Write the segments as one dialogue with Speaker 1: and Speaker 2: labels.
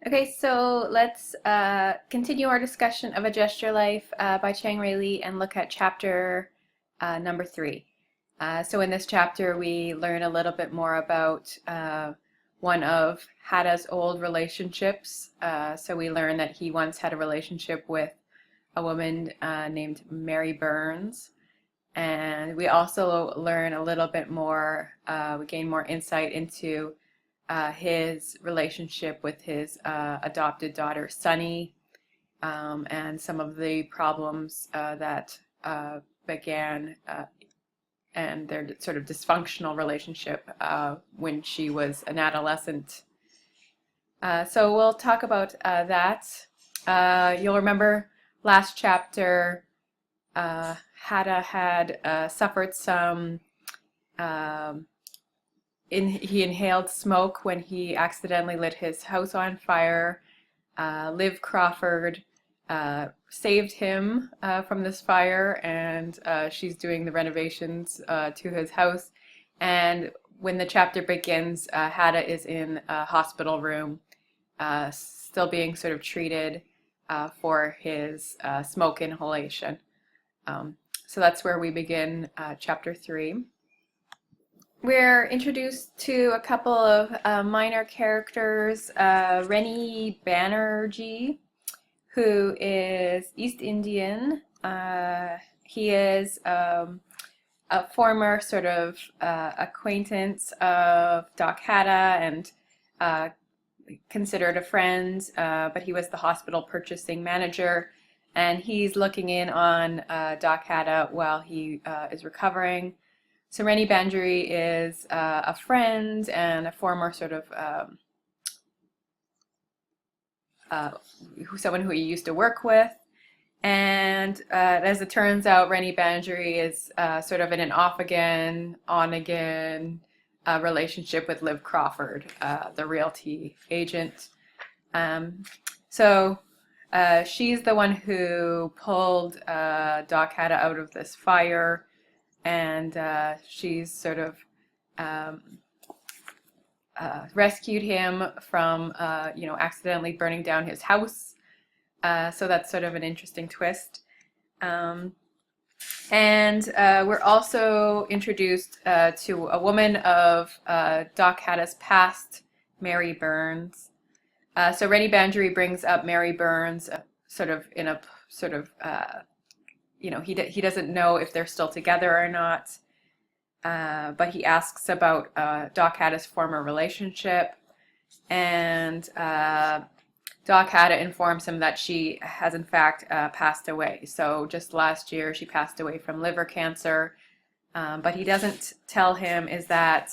Speaker 1: Okay, so let's continue our discussion of A Gesture Life by Chang Rae Lee and look at chapter number 3. So in this chapter, we learn a little bit more about one of Hada's old relationships. So we learn that he once had a relationship with a woman named Mary Burns. And we also learn a little bit more, we gain more insight into his relationship with his adopted daughter, Sunny, and some of the problems that began and their sort of dysfunctional relationship when she was an adolescent. So we'll talk about that. You'll remember last chapter, Hada had suffered some he inhaled smoke when he accidentally lit his house on fire. Liv Crawford saved him from this fire, and she's doing the renovations to his house. And when the chapter begins, Hada is in a hospital room, still being sort of treated for his smoke inhalation. So that's where we begin chapter 3. We're introduced to a couple of minor characters. Rennie Banerjee, who is East Indian. He is a former sort of acquaintance of Doc Hada and considered a friend, but he was the hospital purchasing manager, and he's looking in on Doc Hada while he is recovering. So Rennie Banerjee is a friend and a former sort of someone who he used to work with. And as it turns out, Rennie Banerjee is sort of in an off-again, on-again relationship with Liv Crawford, the realty agent. So she's the one who pulled Doc Hada out of this fire, and she's sort of rescued him from, accidentally burning down his house. So that's sort of an interesting twist. And we're also introduced to a woman of Doc Hada's past, Mary Burns. So Rennie Banerjee brings up Mary Burns sort of in a sort of he doesn't know if they're still together or not, but he asks about Doc Hada's former relationship, and Doc Hada informs him that she has in fact passed away. So just last year she passed away from liver cancer, but he doesn't tell him is that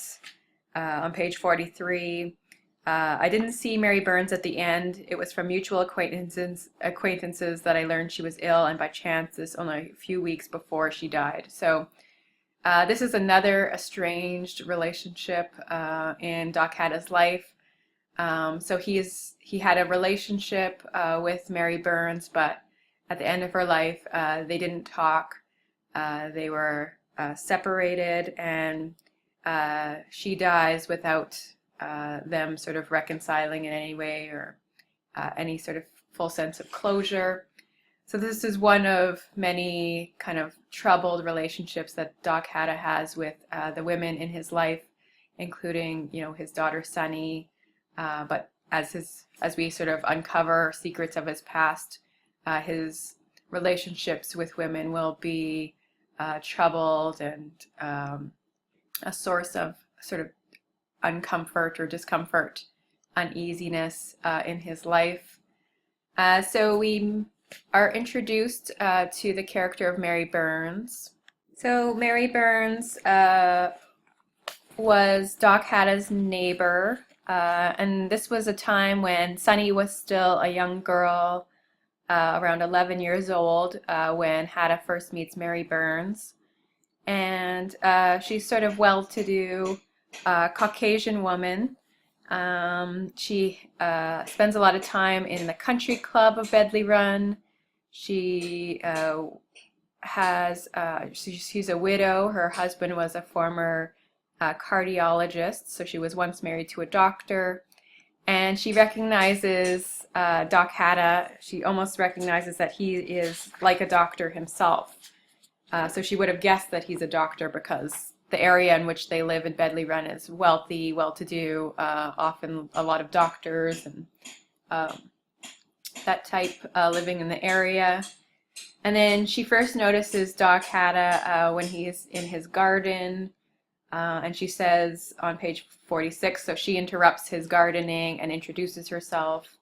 Speaker 1: on page 43, I didn't see Mary Burns at the end. It was from mutual acquaintances that I learned she was ill, and by chance this only a few weeks before she died. So this is another estranged relationship in Doc Hada's life. So he had a relationship with Mary Burns, but at the end of her life, they didn't talk. They were separated, and she dies without them sort of reconciling in any way or any sort of full sense of closure. So this is one of many kind of troubled relationships that Doc Hada has with the women in his life, including, his daughter Sunny. But as we sort of uncover secrets of his past, his relationships with women will be troubled and a source of sort of uncomfort or discomfort, uneasiness in his life. So we are introduced to the character of Mary Burns. So Mary Burns was Doc Hada's neighbor, and this was a time when Sunny was still a young girl, around 11 years old, when Hada first meets Mary Burns. And she's sort of well-to-do Caucasian woman. She spends a lot of time in the country club of Bedley Run. She she's a widow. Her husband was a former cardiologist, so she was once married to a doctor. And she recognizes Doc Hatta. She almost recognizes that he is like a doctor himself. So she would have guessed that he's a doctor because the area in which they live in Bedley Run is wealthy, well-to-do, often a lot of doctors and that type living in the area. And then she first notices Doc Hatta when he's in his garden, and she says on page 46, so she interrupts his gardening and introduces herself,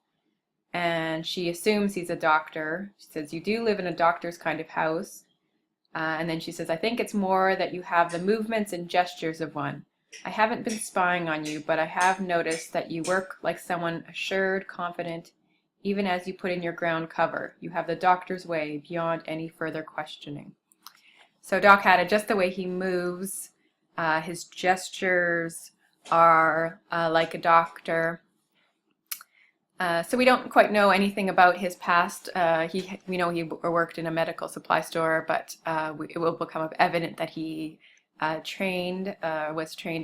Speaker 1: and she assumes he's a doctor. She says, "You do live in a doctor's kind of house." And then she says, "I think it's more that you have the movements and gestures of one. I haven't been spying on you, but I have noticed that you work like someone assured, confident, even as you put in your ground cover. You have the doctor's way beyond any further questioning." So Doc Hatta, just the way he moves, his gestures are like a doctor. So we don't quite know anything about his past. We know he worked in a medical supply store, but it will become evident that he was trained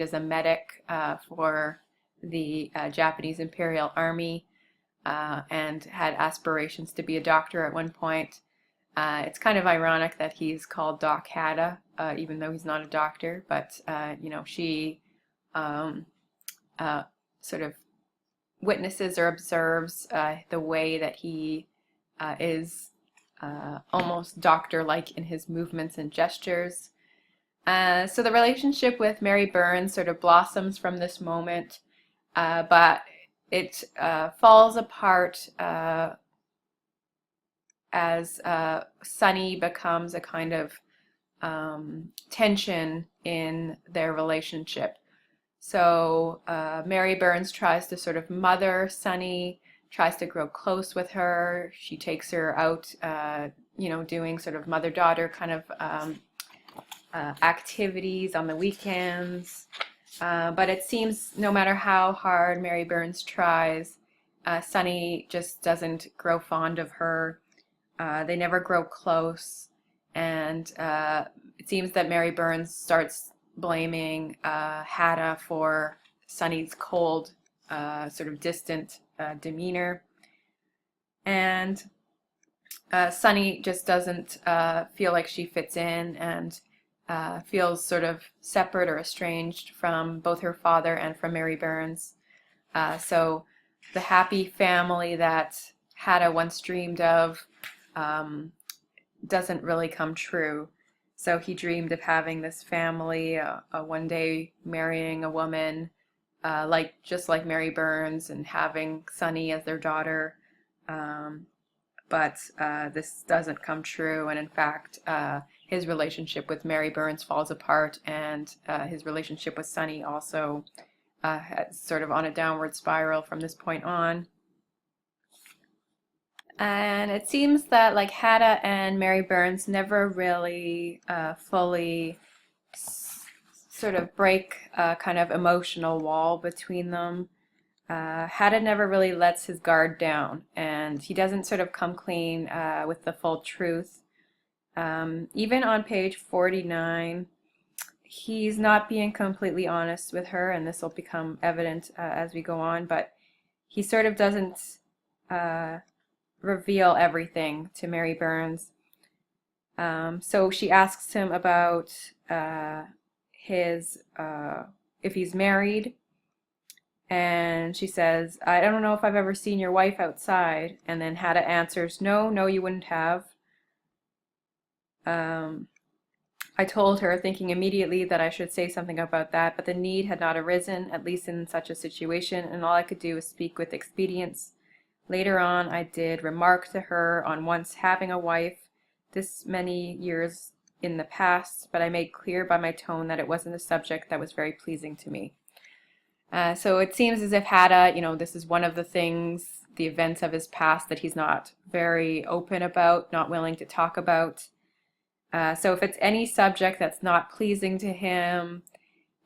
Speaker 1: as a medic for the Japanese Imperial Army and had aspirations to be a doctor at one point. It's kind of ironic that he's called Doc Hatta, even though he's not a doctor, but she sort of witnesses or observes the way that he is almost doctor-like in his movements and gestures. So the relationship with Mary Burns sort of blossoms from this moment, but it falls apart as Sunny becomes a kind of tension in their relationship. So Mary Burns tries to sort of mother Sunny, tries to grow close with her. She takes her out, doing sort of mother-daughter kind of activities on the weekends. But it seems no matter how hard Mary Burns tries, Sunny just doesn't grow fond of her. They never grow close. And it seems that Mary Burns starts blaming Hatta for Sunny's cold, sort of distant demeanor. And Sunny just doesn't feel like she fits in and feels sort of separate or estranged from both her father and from Mary Burns. So the happy family that Hatta once dreamed of doesn't really come true. So he dreamed of having this family, one day marrying a woman just like Mary Burns and having Sunny as their daughter. But this doesn't come true, and in fact, his relationship with Mary Burns falls apart, and his relationship with Sunny also is sort of on a downward spiral from this point on. And it seems that like Hatta and Mary Burns never really fully sort of break a kind of emotional wall between them. Hatta never really lets his guard down, and he doesn't sort of come clean with the full truth. Even on page 49, he's not being completely honest with her, and this will become evident as we go on, but he sort of doesn't reveal everything to Mary Burns. So she asks him about if he's married, and she says, "I don't know if I've ever seen your wife outside." And then Hatta answers, no, you wouldn't have. I told her, thinking immediately that I should say something about that, but the need had not arisen, at least in such a situation, and all I could do was speak with expedience. Later on, I did remark to her on once having a wife this many years in the past, but I made clear by my tone that it wasn't a subject that was very pleasing to me. So it seems as if Hatta, this is one of the things, the events of his past that he's not very open about, not willing to talk about. So if it's any subject that's not pleasing to him,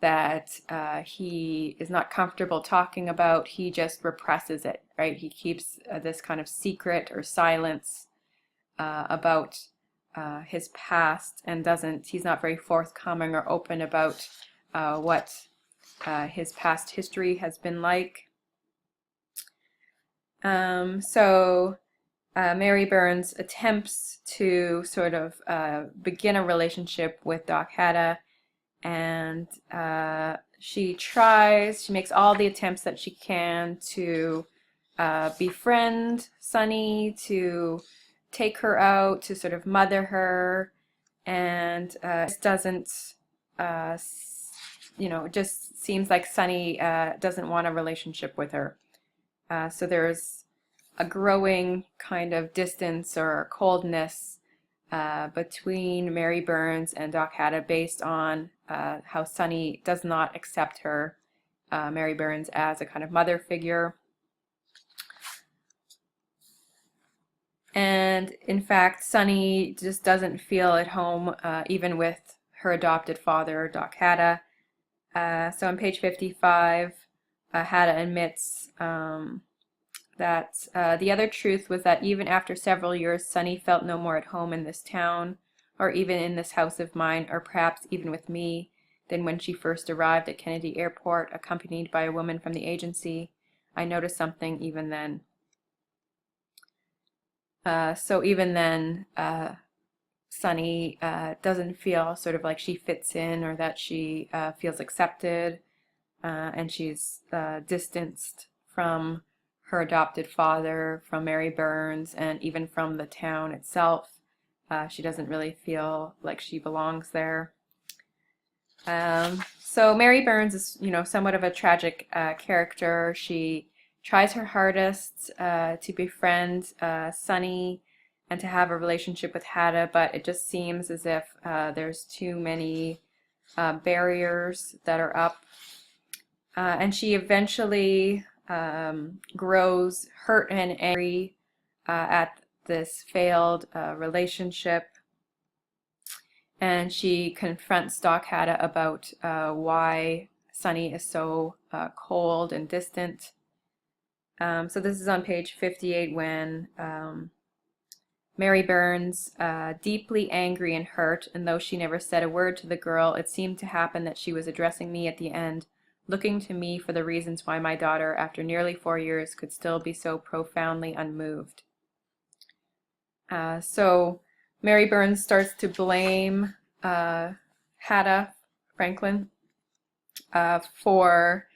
Speaker 1: that he is not comfortable talking about, he just represses it, right? He keeps this kind of secret or silence about his past, and he's not very forthcoming or open about what his past history has been like. So Mary Burns attempts to sort of begin a relationship with Doc Hatta, and she makes all the attempts that she can to befriend Sunny, to take her out, to sort of mother her, and it doesn't, it just seems like Sunny doesn't want a relationship with her. So there's a growing kind of distance or coldness between Mary Burns and Doc Hatta based on how Sunny does not accept her, Mary Burns, as a kind of mother figure. And in fact, Sunny just doesn't feel at home even with her adopted father, Doc Hatta. So on page 55, Hatta admits that the other truth was that even after several years, Sunny felt no more at home in this town, or even in this house of mine, or perhaps even with me, than when she first arrived at Kennedy Airport, accompanied by a woman from the agency. I noticed something even then. So even then, Sunny doesn't feel sort of like she fits in or that she feels accepted, and she's distanced from her adopted father, from Mary Burns, and even from the town itself. She doesn't really feel like she belongs there. So Mary Burns is, somewhat of a tragic character. She tries her hardest to befriend Sunny and to have a relationship with Hatta, but it just seems as if there's too many barriers that are up. And she eventually grows hurt and angry at this failed relationship. And she confronts Doc Hatta about why Sunny is so cold and distant. So this is on page 58 when Mary Burns, deeply angry and hurt, and though she never said a word to the girl, it seemed to happen that she was addressing me at the end, looking to me for the reasons why my daughter, after nearly 4 years, could still be so profoundly unmoved. So Mary Burns starts to blame Hatta Franklin for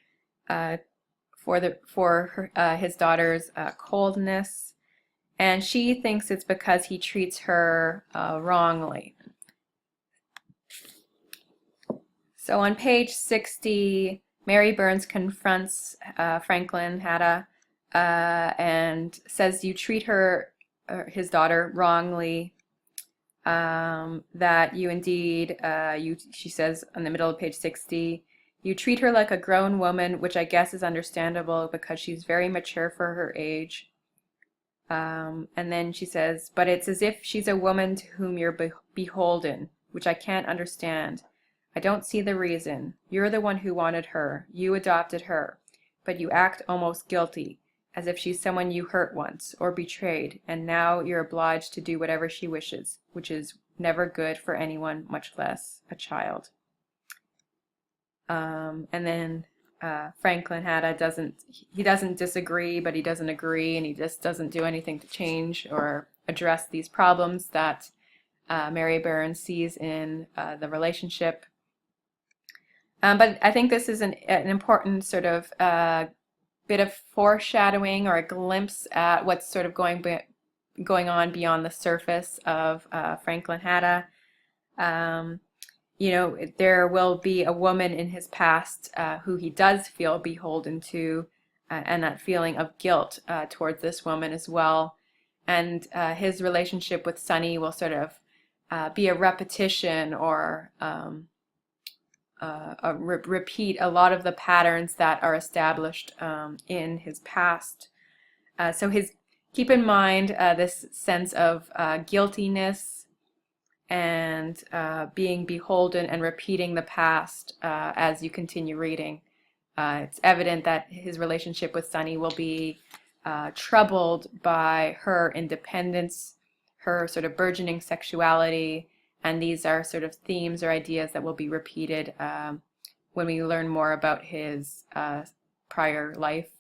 Speaker 1: his daughter's coldness, and she thinks it's because he treats her wrongly. So on page 60, Mary Burns confronts Franklin Hatta and says, "You treat his daughter wrongly. That you indeed, she says in the middle of page 60, you treat her like a grown woman, which I guess is understandable because she's very mature for her age." And then she says, "But it's as if she's a woman to whom you're beholden, which I can't understand. I don't see the reason. You're the one who wanted her. You adopted her. But you act almost guilty, as if she's someone you hurt once, or betrayed, and now you're obliged to do whatever she wishes, which is never good for anyone, much less a child." And then Franklin Hatta doesn't disagree, but he doesn't agree, and he just doesn't do anything to change or address these problems that Mary Burns sees in the relationship. But I think this is an important sort of bit of foreshadowing or a glimpse at what's sort of going on beyond the surface of Franklin Hatta. There will be a woman in his past who he does feel beholden to, and that feeling of guilt towards this woman as well. And his relationship with Sunny will sort of be a repetition or repeat a lot of the patterns that are established in his past. So keep in mind this sense of guiltiness and being beholden and repeating the past as you continue reading. It's evident that his relationship with Sunny will be troubled by her independence, her sort of burgeoning sexuality, and these are sort of themes or ideas that will be repeated when we learn more about his prior life.